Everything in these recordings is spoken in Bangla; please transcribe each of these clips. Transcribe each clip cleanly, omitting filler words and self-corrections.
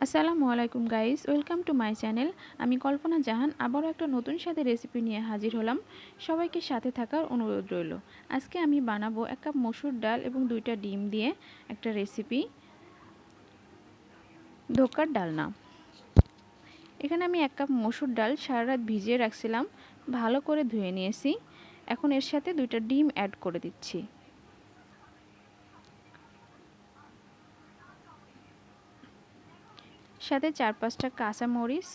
আসসালামু আলাইকুম guys, welcome to my channel. আমি কল্পনা জাহান আবারও একটা নতুন স্বাদের রেসিপি নিয়ে হাজির হলাম। সবাইকে সাথে থাকার অনুরোধ রইল। আজকে আমি বানাবো 1 কাপ মসুর ডাল এবং 2টা ডিম দিয়ে একটা রেসিপি, ধোকার ডালনা। এখানে আমি 1 কাপ মসুর ডাল সারা রাত ভিজিয়ে রাখছিলাম, ভালো করে ধুয়ে নিয়েছি। এখন এর সাথে 2টা ডিম অ্যাড করে দিচ্ছি। সাথে 4-5টা কাঁচা মরিচ,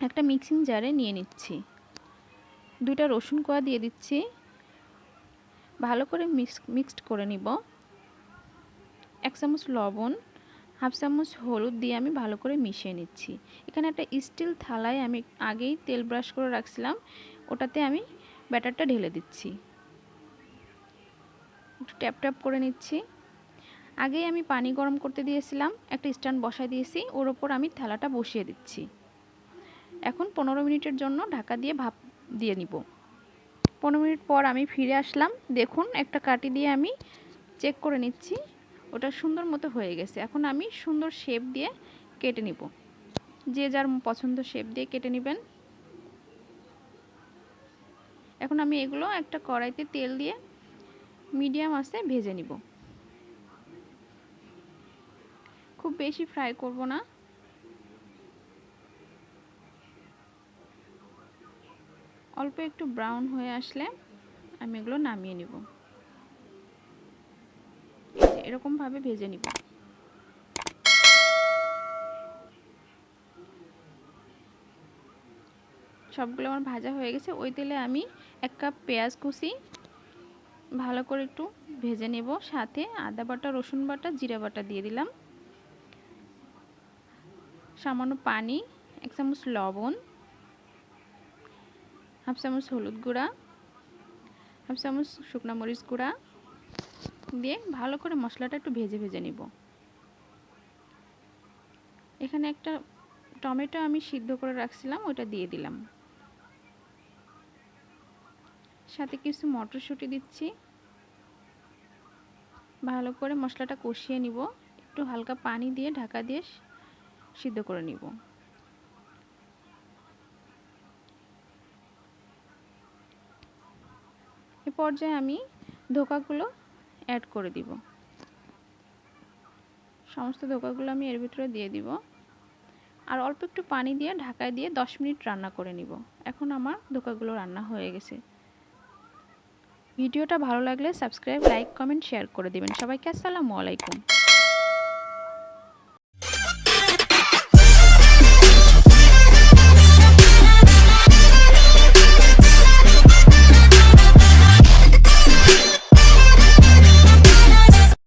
একটা মিক্সিং জারে নিয়ে নিচ্ছি। 2টা রসুন কোয়া দিয়ে দিচ্ছি, ভালো করে মিক্সড করে নিব। 1 চামচ লবণ, 1/2 চামচ হলুদ দিয়ে আমি ভালো করে মিশিয়ে নিচ্ছি। এখানে একটা স্টিল থালায় আমি আগেই তেল ব্রাশ করে রাখছিলাম, ওটাতে আমি ব্যাটারটা ঢেলে দিচ্ছি। একটু ট্যাপ ট্যাপ করে নিচ্ছি। আগেই আমি পানি গরম করতে দিয়েছিলাম, একটা স্ট্যান্ড বসায় দিয়েছি, ওর ওপর আমি থালাটা বসিয়ে দিচ্ছি। এখন 15 মিনিটের জন্য ঢাকা দিয়ে ভাপ দিয়ে নিব। 15 মিনিট পর আমি ফিরে আসলাম। দেখুন, একটা কাঠি দিয়ে আমি চেক করে নিচ্ছি, ওটা সুন্দর মতো হয়ে গেছে। এখন আমি সুন্দর শেপ দিয়ে কেটে নিব। যে যার পছন্দ শেপ দিয়ে কেটে নেবেন। এখন আমি এগুলো একটা কড়াইতে তেল দিয়ে মিডিয়াম আঁচে ভেজে নিব। খুব বেশি ফ্রাই করব না। অল্প একটু ব্রাউন হয়ে আসলে আমি এগুলো নামিয়ে নিব। এরকম ভাবে ভেজে নিব। সবগুলো আমার ভাজা হয়ে গেছে। ওই তেলে আমি 1 কাপ পেঁয়াজ কুচি ভালো করে একটু ভেজে নেব। সাথে আদা বাটা, রসুন বাটা, জিরা বাটা দিয়ে দিলাম। সামান্য পানি, 1 চামচ লবণ, 1/2 চামচ হলুদ গুঁড়া, 1/2 চামচ শুকনো মরিচ গুঁড়া দিয়ে ভালো করে মশলাটা একটু ভেজে ভেজে নিব। এখানে একটা টমেটো আমি সিদ্ধ করে রাখছিলাম, ওটা দিয়ে দিলাম। সাথে কিছু মটরশুঁটি দিচ্ছি। ভালো করে মশলাটা কষিয়ে নিব। একটু হালকা পানি দিয়ে ঢাকা দিয়ে সিদ্ধ করে নিব। এই পর্যায়ে আমি ধোকাগুলো অ্যাড করে দিব। সমস্ত ধোকাগুলো আমি এর ভিতরে দিয়ে দিব। আর অল্প একটু পানি দিয়ে ঢাকায় দিয়ে 10 মিনিট রান্না করে নিব। এখন আমার ধোকাগুলো রান্না হয়ে গেছে। ভিডিওটা ভালো লাগলে সাবস্ক্রাইব, লাইক, কমেন্ট, শেয়ার করে দিবেন। সবাইকে আসসালামু আলাইকুম।